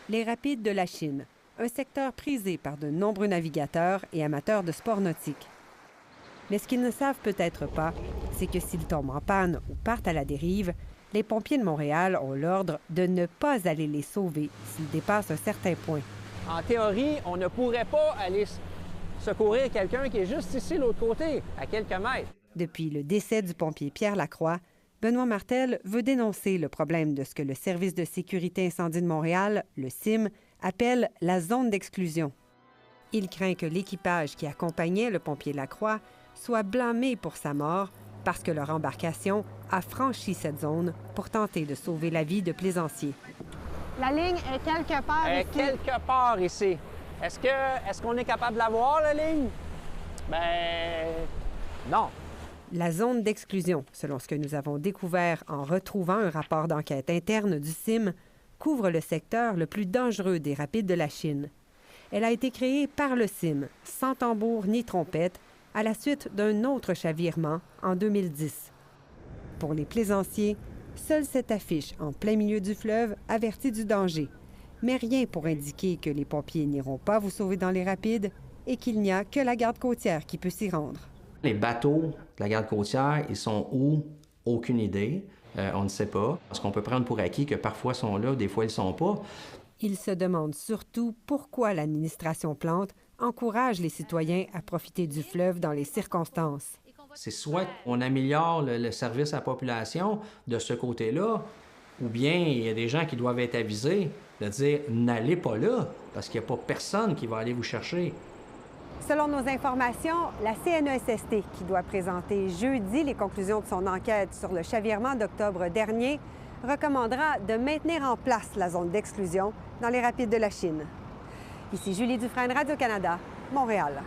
Les rapides de la Chine, un secteur prisé par de nombreux navigateurs et amateurs de sport nautique. Mais ce qu'ils ne savent peut-être pas, c'est que s'ils tombent en panne ou partent à la dérive, les pompiers de Montréal ont l'ordre de ne pas aller les sauver s'ils dépassent un certain point. En théorie, on ne pourrait pas aller secourir quelqu'un qui est juste ici, de l'autre côté, à quelques mètres. Depuis le décès du pompier Pierre Lacroix, Benoît Martel veut dénoncer le problème de ce que le Service de sécurité incendie de Montréal, le CIM, appelle la zone d'exclusion. Il craint que l'équipage qui accompagnait le pompier Lacroix soit blâmé pour sa mort parce que leur embarcation a franchi cette zone pour tenter de sauver la vie de plaisanciers. La ligne est quelque part ici. Quelque part ici. Est-ce qu'on est capable de la voir, la ligne? Ben non. La zone d'exclusion, selon ce que nous avons découvert en retrouvant un rapport d'enquête interne du CIM, couvre le secteur le plus dangereux des rapides de la Chine. Elle a été créée par le CIM, sans tambour ni trompette, à la suite d'un autre chavirement en 2010. Pour les plaisanciers, seule cette affiche en plein milieu du fleuve avertit du danger, mais rien pour indiquer que les pompiers n'iront pas vous sauver dans les rapides et qu'il n'y a que la garde côtière qui peut s'y rendre. Les bateaux de la garde côtière, ils sont où? Aucune idée. On ne sait pas. Parce qu'on peut prendre pour acquis que parfois ils sont là, des fois ils ne sont pas. Ils se demandent surtout pourquoi l'administration Plante encourage les citoyens à profiter du fleuve dans les circonstances. C'est soit on améliore le service à la population de ce côté-là, ou bien il y a des gens qui doivent être avisés de dire « n'allez pas là », parce qu'il n'y a pas personne qui va aller vous chercher. Selon nos informations, la CNESST, qui doit présenter jeudi les conclusions de son enquête sur le chavirement d'octobre dernier, recommandera de maintenir en place la zone d'exclusion dans les rapides de la Chine. Ici Julie Dufresne, Radio-Canada, Montréal.